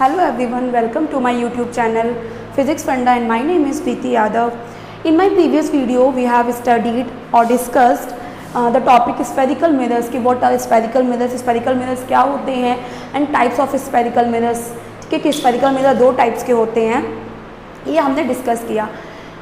Hello everyone, welcome to my YouTube channel Physics Funda and my name is Preeti Yadav. In my previous video we have studied or discussed the topic spherical mirrors कि what are spherical mirrors क्या होते हैं and types of spherical mirrors. ठीक है कि spherical mirror दो types के होते हैं, ये हमने डिस्कस किया.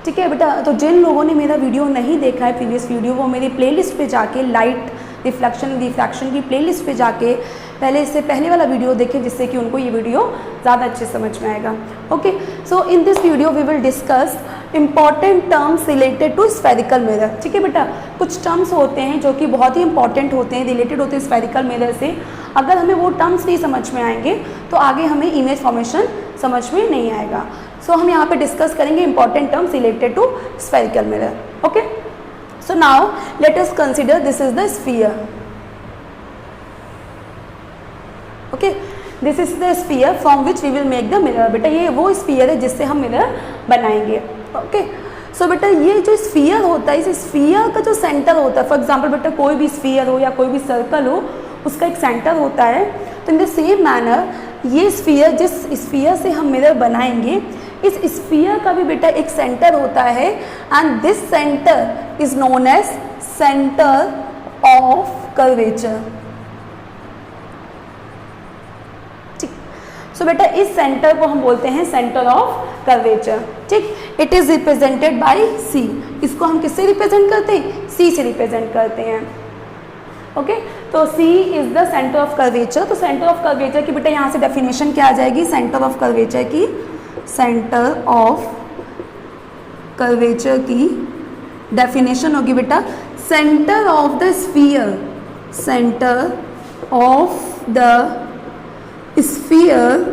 ठीक है बेटा, तो जिन लोगों ने मेरा वीडियो नहीं देखा है प्रीवियस वीडियो, वो मेरी प्लेलिस्ट पे जाके लाइट रिफ्रैक्शन की प्लेलिस्ट पे जाके पहले इससे पहले वाला वीडियो देखें, जिससे कि उनको ये वीडियो ज़्यादा अच्छे समझ में आएगा. Okay, so in this video we will discuss important terms related to spherical mirror. ठीक है बेटा, कुछ टर्म्स होते हैं जो कि बहुत ही इंपॉर्टेंट होते हैं, रिलेटेड होते हैं स्फेरिकल मिरर से. अगर हमें वो टर्म्स नहीं समझ में आएंगे तो आगे हमें इमेज फॉर्मेशन समझ में नहीं आएगा. सो हम यहाँ पे डिस्कस करेंगे important terms related to spherical mirror. Okay, so now let us consider this is the sphere. Okay, this is the sphere from which we will make the mirror. बेटा ये वो sphere है जिससे हम मिरर बनाएंगे. Okay, so बेटा ये जो sphere होता है, इस sphere का जो सेंटर होता है, फॉर एग्जाम्पल बेटा कोई भी sphere हो या कोई भी सर्कल हो, उसका एक सेंटर होता है. तो इन द सेम मैनर ये sphere, जिस sphere से हम मिरर बनाएंगे, इस स्फीयर का भी बेटा एक सेंटर होता है and this centre is known as centre of curvature. ठीक, सो बेटा इस सेंटर को हम बोलते हैं सेंटर ऑफ कर्वेचर. ठीक, it is represented by C. इसको हम किससे रिप्रेजेंट करते हैं? सी से रिप्रेजेंट करते हैं. ओके, तो C is the centre of curvature. तो सेंटर ऑफ कर्वेचर की बेटा यहाँ से डेफिनेशन क्या आ जाएगी? सेंटर ऑफ कर्वेचर की, सेंटर ऑफ कर्वेचर की डेफिनेशन होगी बेटा centre of the sphere, centre of the sphere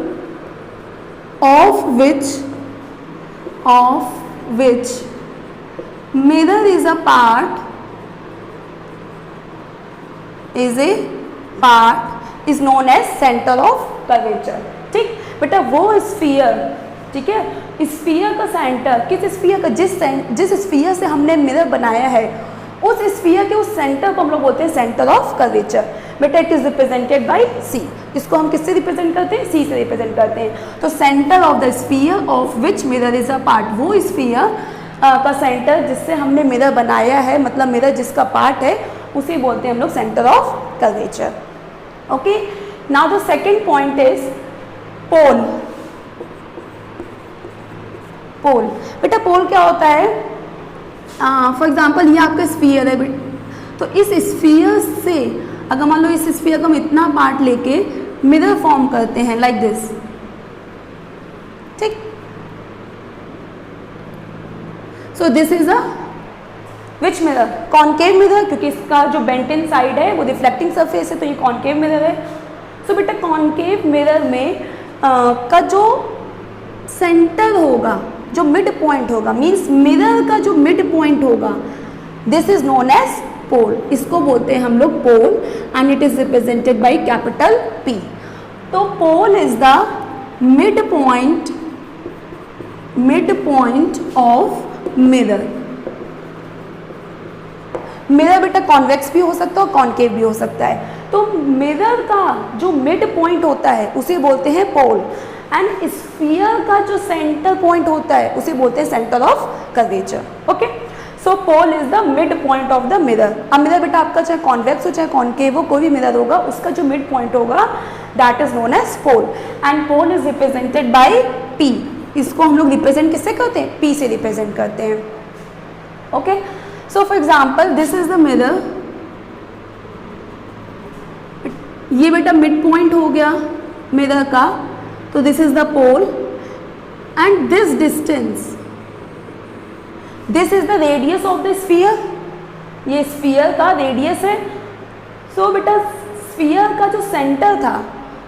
of which mirror is a part, is known as centre of curvature. ठीक बेटा, वो स्फीयर, ठीक है, स्फीयर का सेंटर, किस स्फीयर का, जिस स्फीयर से हमने मिरर बनाया है, उस स्फीयर के उस सेंटर को हम लोग बोलते हैं सेंटर ऑफ कर्वेचर. बेटा it is represented by C. इसको हम किससे रिप्रेजेंट करते हैं? सी से रिप्रेजेंट करते हैं. तो centre of the sphere of which mirror is a part, वो स्फीयर का सेंटर जिससे हमने मिरर बनाया है, मतलब मिरर जिसका पार्ट है, उसे बोलते हैं हम लोग centre of curvature. Okay, now the second point is pole. Pole बेटा, पोल क्या होता है? फॉर एग्जाम्पल ये आपका स्फीयर है बेटा, तो इस स्फीयर से अगर मान लो इस स्फीयर को हम इतना पार्ट लेके मिरर फॉर्म करते हैं लाइक दिस. ठीक, सो this is a which mirror? Concave mirror, क्योंकि इसका जो बेंट इन साइड है वो रिफ्लेक्टिंग सरफेस है, तो ये कॉनकेव मिरर है. सो बेटा कॉनकेव मिरर में का जो सेंटर होगा, जो मिड पॉइंट होगा, मीन्स मिरर का जो मिड पॉइंट होगा, this is known as pole. इसको बोलते हैं हम लोग pole and it is represented by capital P. तो pole is the mid point of mirror. Mirror बेटा कॉन्वेक्स भी हो सकता है और कॉनकेव भी हो सकता है. तो मिरर का जो मिड पॉइंट होता है उसे बोलते हैं पोल एंड स्फीयर का जो सेंटर पॉइंट होता है उसे बोलते हैं centre of curvature. Okay, so pole is the mid point of the mirror. अब मिरर बेटा आपका चाहे कॉन्वेक्स हो चाहे कॉनकेव हो, कोई भी मिरर होगा, उसका जो मिड पॉइंट होगा that is known as pole and pole is represented by P. इसको हम लोग रिप्रेजेंट किससे करते हैं? P से रिप्रेजेंट करते हैं. Okay, so for example this is the mirror. ये बेटा मिड पॉइंट हो गया मिरर का, तो this is the pole and this distance, this is the radius of the sphere. ये स्फीयर का रेडियस है. सो बेटा स्फीयर का जो सेंटर था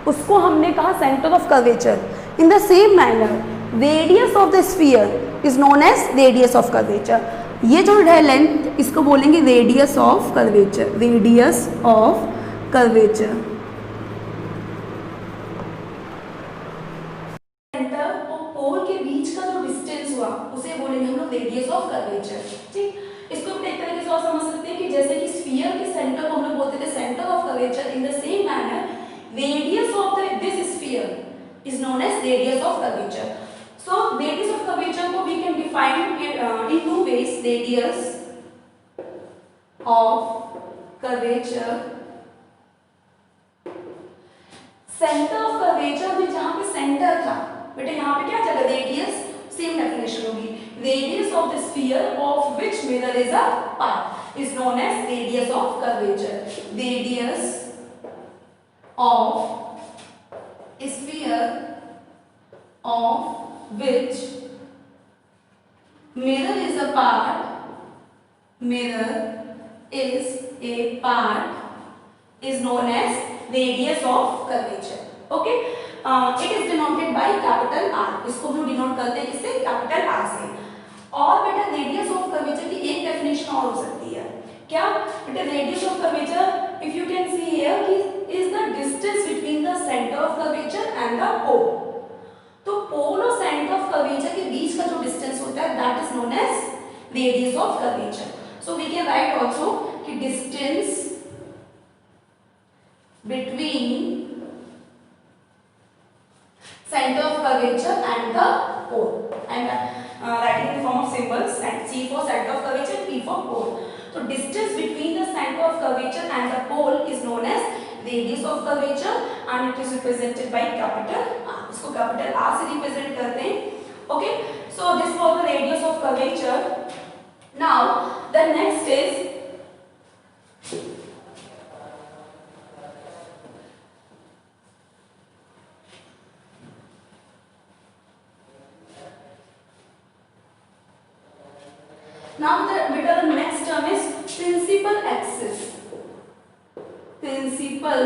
उसको हमने कहा centre of curvature. In the same manner radius of the sphere is known as radius of curvature. ये जो है लेंथ, इसको बोलेंगे radius of curvature, radius of curvature. Centre और पोल के बीच का जो डिस्टेंस हुआ उसे बोलेंगे हम लोग रेडियस ऑफ कर्वेचर. ठीक, इसको हम एक तरीके से और समझ सकते हैं कि जैसे कि स्फीयर के सेंटर को हम लोग बोलते थे centre of curvature, in the same manner radius of this sphere is known as radius of curvature. So radius of curvature को we can define in two ways. Radius of curvature, centre of curvature में जहां पे centre था बेटा, यहाँ पे क्या चला, रेडियस, सेम डेफिनेशन होगी, radius of the sphere of which mirror is a part is known as radius of curvature. Radius of sphere of which mirror is a part, mirror is a part is known as radius of curvature. Okay, it is denoted by capital R. इसको हम denote करते हैं किससे, capital R से. और बेटा radius of curvature की एक डेफिनेशन और हो सकती है, क्या बेटा, radius of curvature if you can see here is the distance between the centre of curvature and the pole. तो पोल और सेंटर ऑफ कर्वेचर के बीच का जो डिस्टेंस होता है that is known as radius of curvature. So we can write also कि distance between center of curvature and the pole. And writing in the form of symbols, and C for center of curvature, P for pole. So distance between the center of curvature and the pole is known as radius of curvature and it is represented by capital R. इसको capital R से represent करते हैं. Okay, so this was the radius of curvature. Now the next is the next term is principal axis. Principal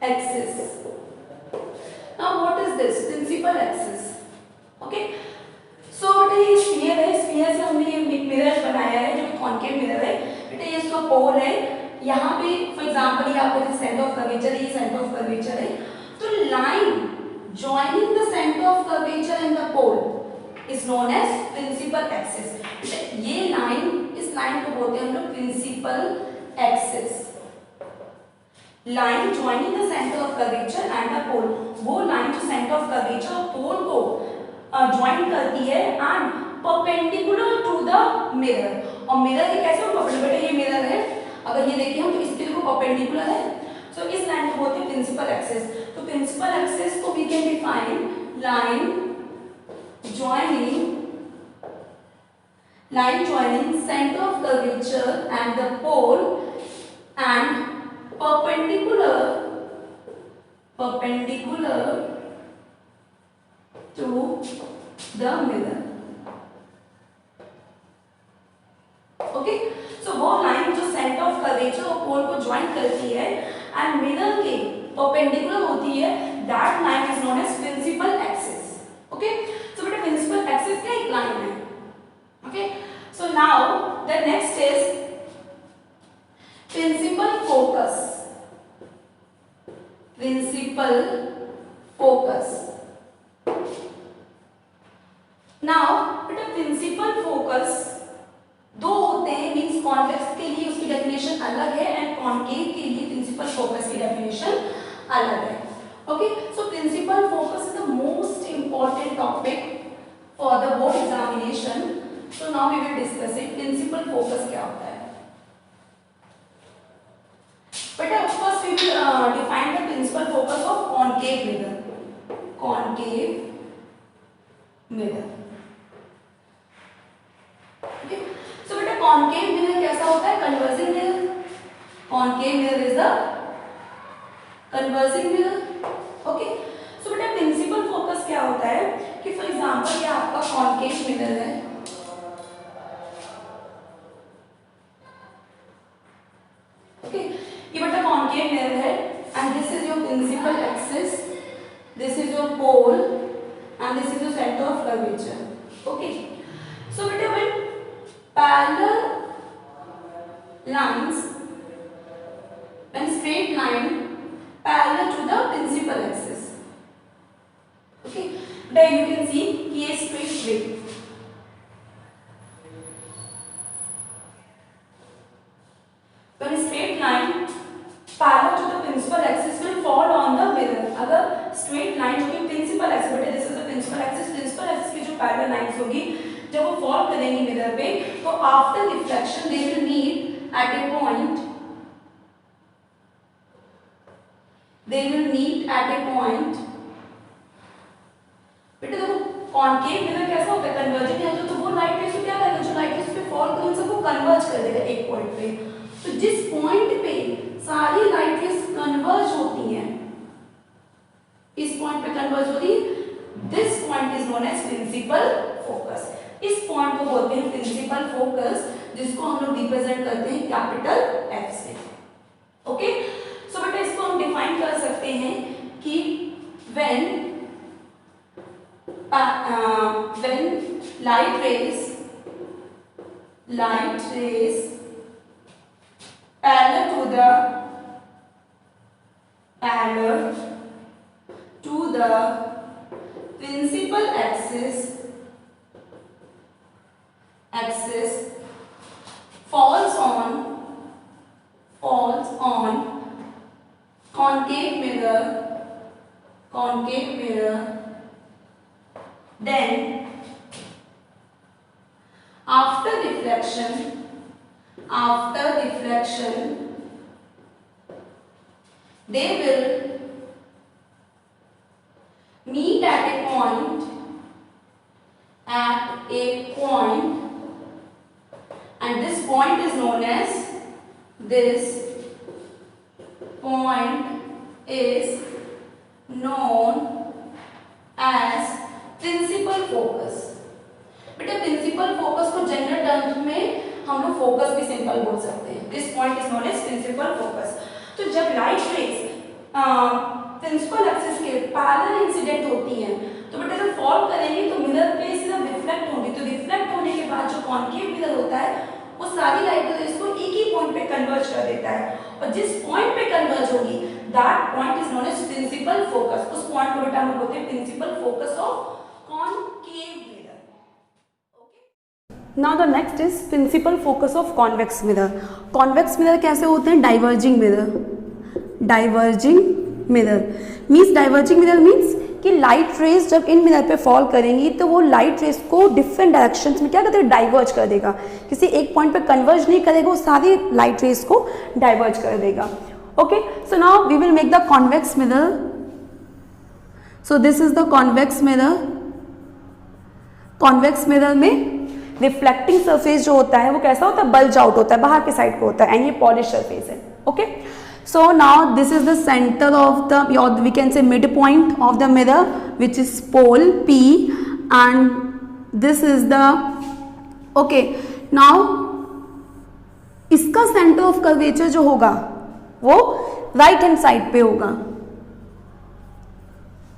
axis. Now what is this principal axis? Okay. So बेटा ये sphere है, sphere से हमने ये mirror बनाया है जो कि कॉन्केव मिरर है. बेटा ये इसका पोल है, यहाँ पे फॉर एग्जांपल ये आपका सेंटर ऑफ कर्वेचर, ये सेंटर ऑफ कर्वेचर है. तो line joining the centre of curvature and the pole is known as principal axis. ये लाइन, इस लाइन को बोलते हैं हम लोग principal axis. Line joining the centre of curvature and the pole, वो लाइन जो सेंटर ऑफ कर्वेचर और पोल को ज्वाइन करती है and perpendicular to the mirror. और मिरर के कैसे होगा बेटा, ये मिरर है, अगर ये देखिए हम तो इसके लिए परपेंडिकुलर है. सो इस लाइन को बोलते हैं प्रिंसिपल एक्सिस. तो प्रिंसिपल एक्सिस को we can define line joining center of curvature and the pole and perpendicular to the mirror. Okay, so वो लाइन जो सेंटर ऑफ कर्वेचर और पोल को ज्वाइन करती है एंड मिरर के परपेंडिकुलर होती है, that line is known as principal axis. Okay, so बेटा प्रिंसिपल एक्सिस क्या एक लाइन है. Okay, so now the next is principal focus. Principal focus. Now बेटा प्रिंसिपल फोकस दो होते हैं, मींस कॉन्वेक्स के लिए उसकी डेफिनेशन अलग है एंड कॉन्केव के लिए प्रिंसिपल फोकस की डेफिनेशन अलग है. Okay, so principal focus is the most important topic for the board examination. So now we will discuss it. Principal focus क्या होता है बेटा? First we will define the principal focus of concave mirror. Concave mirror. Okay, so बेटा concave mirror कैसा होता है? Converging mirror. Concave mirror is a converging mirror. Okay, so बेटा principal focus क्या होता है कि फॉर एग्जांपल ये आपका कॉन्केव मिरर है. ओके, ये बेटा कॉन्केव मिरर है and this is your principal axis, this is your pole and this is the center of curvature. Okay, so beta when parallel lines, when straight line parallel to the principal axis. Okay, there you can see कि ये straight way. When straight line parallel to the principal axis will fall on the mirror. अगर straight line जो कि principal axis, बेटा this is the principal axis की जो parallel lines होगी जब वो फॉल करेंगी मिरर पे, तो after reflection they will meet at a point, they will meet at a point। बेटा देखो कॉनकेव मिरर कैसा होता है, कन्वर्जिंग है तो वो लाइट रेज को क्या करेगा, जो लाइट रेज पे फॉल करे उन सबको कन्वर्ज कर देगा एक पॉइंट पे। तो जिस पॉइंट पे सारी लाइट रेज कन्वर्ज होती हैं, इस पॉइंट पे कन्वर्ज होती है, this point is known as principal focus. इस पॉइंट को बोलते हैं प्रिंसिपल फोकस, जिसको हम लोग रिप्रेजेंट करते हैं कैपिटल एफ से। ओके, सो बेटा इसको हम डिफाइन कर सकते हैं कि when light rays parallel to the principal axis falls on concave mirror, then after deflection they will meet at a point, and this point is known as principal focus. बेटा principal focus को general terms में हम लोग focus भी simple बोल सकते हैं। This point is known as principal focus. तो जब लाइट रेज प्रिंसिपल एक्सिस के पैरेलल इंसिडेंट होती हैं, तो बेटा जब फॉल करेंगे तो मिरर पे सिर्फ रिफ्लेक्ट होंगी, तो रिफ्लेक्ट होने के बाद जो कॉनकेव मिरर होता है वो सारी लाइट रेज को एक ही पॉइंट पे कन्वर्ज कर देता है, और जिस पॉइंट पे कन्वर्ज होगी that point is known as principal focus. उस पॉइंट को बेटा हम बोलते हैं principal focus of concave mirror। Okay, now the next is principal focus of convex mirror। convex mirror कैसे होते हैं, diverging mirror means कि लाइट रेज जब इन मिरर पे फॉल करेंगी तो वो लाइट रेज को डिफरेंट डायरेक्शंस में क्या करते हैं, डाइवर्ज कर देगा। किसी एक पॉइंट पे कन्वर्ज नहीं करेगा, वो सारी लाइट रेज को डाइवर्ज कर देगा। Okay, so now we will make the convex mirror. So this is the convex mirror. Convex mirror में रिफ्लेक्टिंग सरफेस जो होता है वो कैसा होता है, बल्ज आउट होता है, बाहर के साइड को होता है, एंड ये पॉलिश सरफेस है। Okay, so now this is the center of the, or we can say midpoint of the mirror, which is pole P, and this is the, okay, now इसका centre of curvature जो होगा वो right hand side पे होगा।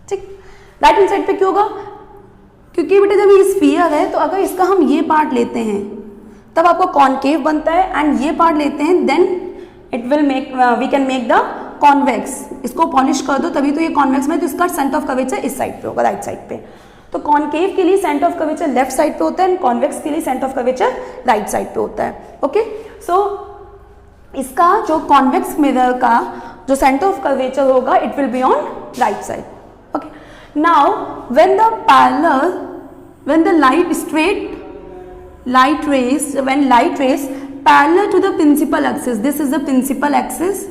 ठीक, right hand side पे क्यों होगा, क्योंकि बेटे जब ये स्फीयर है तो अगर इसका हम ये पार्ट लेते हैं तब आपको कॉनकेव बनता है, एंड ये पार्ट लेते हैं then it will make, we can make the convex. इसको पॉलिश कर दो तभी तो ये कॉन्वेक्स में, तो इसका सेंटर ऑफ कर्वेचर इस साइड पे होगा, राइट साइड पे। तो कॉनकेव के लिए centre of curvature left side पे होता है, एंड कॉन्वेक्स के लिए centre of curvature right side पे होता है। ओके, सो इसका जो कॉन्वेक्स मिरर का जो सेंटर ऑफ कर्वेचर होगा it will be on right side. Okay, now when the parallel, when the light rays parallel to the principal axis, this is the principal axis,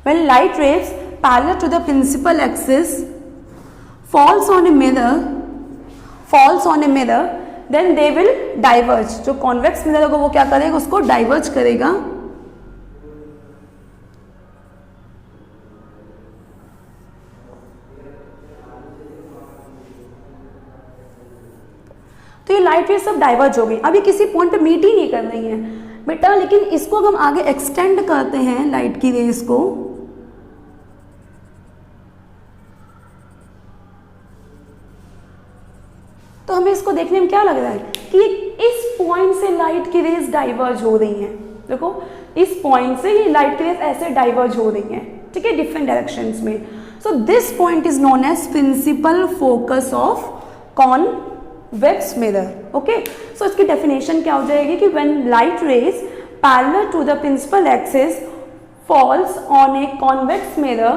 when light rays parallel to the principal axis falls on a mirror, then they will diverge। जो convex mirror होगा वो क्या करेगा, उसको diverge करेगा। तो ये light rays सब डाइवर्ज हो गई, अभी किसी पॉइंट पे मीट ही नहीं कर रही है बेटा। लेकिन इसको हम आगे एक्सटेंड करते हैं लाइट की रेज को, तो हमें इसको देखने में क्या लग रहा है कि इस पॉइंट से लाइट की रेज डाइवर्ज हो रही हैं। देखो इस पॉइंट से ये लाइट की रेज ऐसे डाइवर्ज हो रही हैं, ठीक है, डिफरेंट डायरेक्शंस में। So this point is known as principal focus of convex mirror. Okay, so इसकी डेफिनेशन क्या हो जाएगी कि when light rays parallel to the principal axis falls on a convex mirror,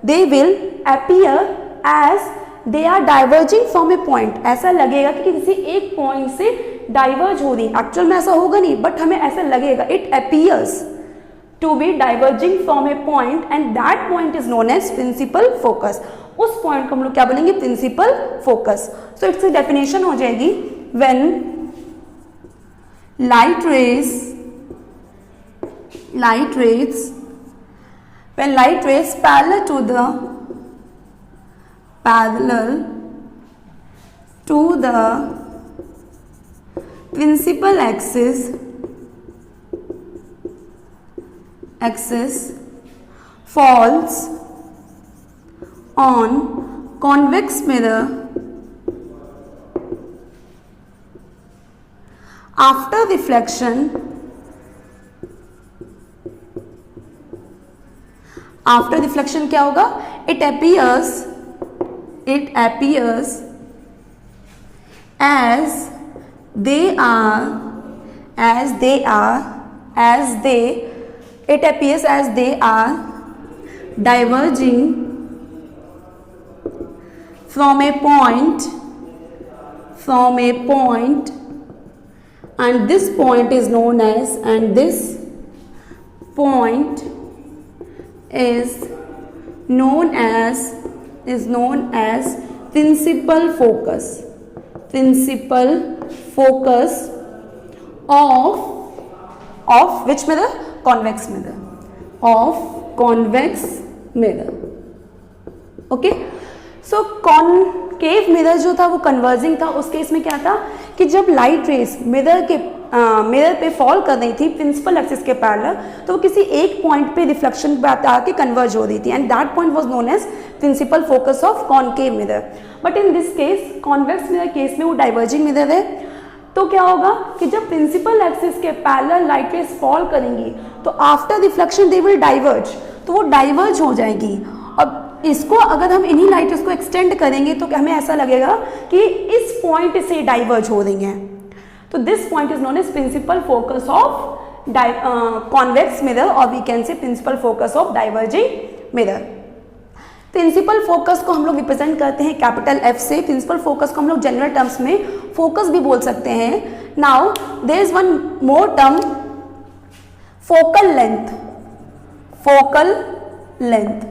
they will appear as they are diverging from a point. ऐसा लगेगा कि किसी एक पॉइंट से डाइवर्ज हो रही, एक्चुअल में ऐसा होगा नहीं, बट हमें ऐसा लगेगा. It appears to be diverging from a point and that point is known as principal focus. उस पॉइंट को हम लोग क्या बोलेंगे? Principal focus. सो इसकी डेफिनेशन हो जाएगी when light rays parallel to the principal axis falls on convex mirror after reflection क्या होगा? it appears as they are diverging from a point and this point is known as principal focus of which mirror? Convex mirror. Okay. So concave mirror जो था वो converging था. उस case में क्या था कि जब लाइट रेस मिरर पे फॉल कर रही थी प्रिंसिपल एक्सिस के पैरेलल, तो वो किसी एक पॉइंट पे रिफ्लेक्शन पे आके कन्वर्ज हो रही थी and that point was known as principal focus of concave mirror. But in this case convex mirror case में वो डाइवर्जिंग मिरर है. तो क्या होगा कि जब प्रिंसिपल एक्सिस के पैरेलल लाइट रेस फॉल करेंगी तो after reflection they will diverge, तो वो डाइवर्ज हो जाएगी. अब इसको अगर हम इन्हीं लाइट रेस को एक्सटेंड करेंगे तो हमें ऐसा लगेगा कि इस पॉइंट से डाइवर्ज हो रही हैं. तो this point is known as principal focus of convex mirror और we can say principal focus of diverging mirror. Principal focus को हम लोग रिप्रेजेंट करते हैं कैपिटल एफ से. प्रिंसिपल फोकस को हम लोग जनरल टर्म्स में फोकस भी बोल सकते हैं. Now there is one more term, focal length.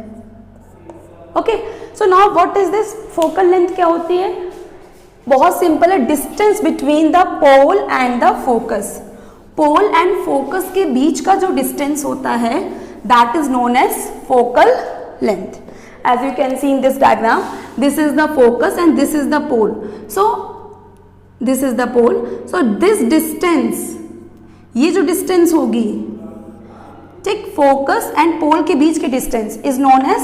Okay, so now what is this focal length? क्या होती है? बहुत सिंपल है, distance between the pole and the focus. Pole and focus के बीच का जो डिस्टेंस होता है that is known as focal length. As you can see in this diagram, this is the focus and this is the pole. So this is the pole. So this distance, ये जो distance होगी, ठीक, focus and पोल के बीच के distance is known as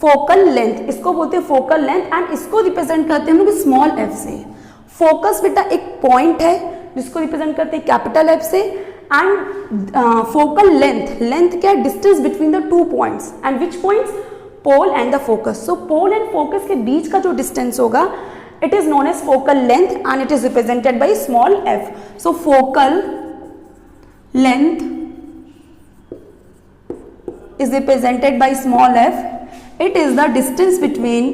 focal length. इसको बोलते हैं फोकल लेंथ एंड इसको रिप्रेजेंट करते हैं हम लोग स्मॉल एफ से. फोकस बेटा एक पॉइंट है जिसको रिप्रेजेंट करते हैं कैपिटल एफ से एंड फोकल लेंथ क्या है? Distance between the two points. And which points? Pole and the focus. So pole and focus के बीच का जो डिस्टेंस होगा it is known as focal length and it is represented by small f. So focal length is represented by small f. It is the distance between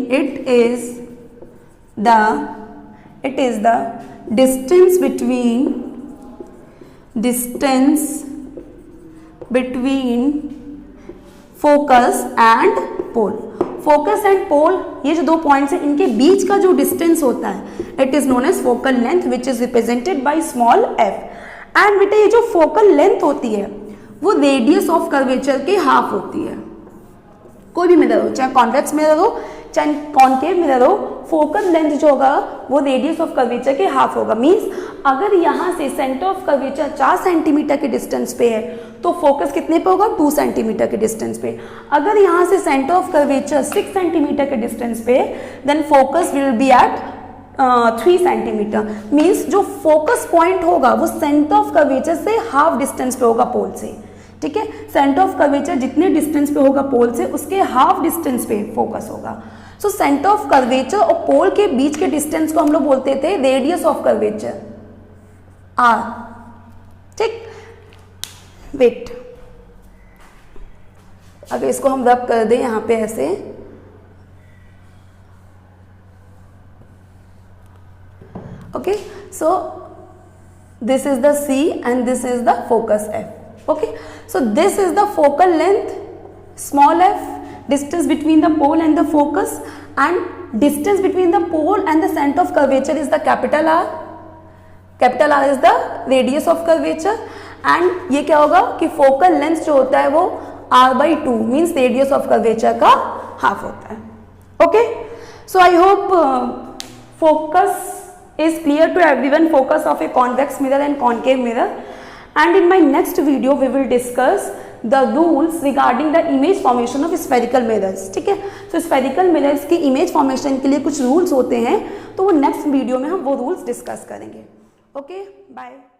focus and pole. Focus and pole ये जो दो points हैं इनके बीच का जो distance होता है it is known as focal length which is represented by small f. And बेटा ये जो फोकल लेंथ होती है वो रेडियस ऑफ कर्वेचर के हाफ होती है. कोई भी मिरर हो, चाहे कॉन्वेक्स मिरर हो चाहे कॉनकेव मिरर हो, फोकल लेंथ जो होगा वो रेडियस ऑफ कर्वेचर के हाफ होगा. मींस अगर यहाँ से सेंटर ऑफ कर्वेचर 4 सेंटीमीटर के डिस्टेंस पे है तो फोकस कितने पे होगा? 2 सेंटीमीटर के डिस्टेंस पे. अगर यहाँ से सेंटर ऑफ कर्वेचर 6 सेंटीमीटर के डिस्टेंस पे then focus will be at 3 centimetre. Means जो फोकस पॉइंट होगा वो सेंटर ऑफ कर्वेचर से हाफ डिस्टेंस पे होगा पोल से. ठीक है, सेंटर ऑफ कर्वेचर जितने डिस्टेंस पे होगा पोल से उसके हाफ डिस्टेंस पे फोकस होगा. सो सेंटर ऑफ कर्वेचर और पोल के बीच के डिस्टेंस को हम लोग बोलते थे रेडियस ऑफ कर्वेचर आर. ठीक, वेट, अगर इसको हम रब कर दें यहाँ पे ऐसे, okay, so this is the C and this is the focus F. Okay, so this is the focal length small f, distance between the pole and the focus, and distance between the pole and the center of curvature is the capital R. Capital R is the radius of curvature, and ये क्या होगा कि focal length जो होता है वो R/2 means radius of curvature का half होता है. Okay, so I hope focus is clear to everyone, focus of a convex mirror and concave mirror, and in my next video we will discuss the rules regarding the image formation of spherical mirrors. ठीक है, तो spherical mirrors की image formation के लिए कुछ rules होते हैं, तो वो next video में हम वो rules discuss करेंगे. Okay, bye.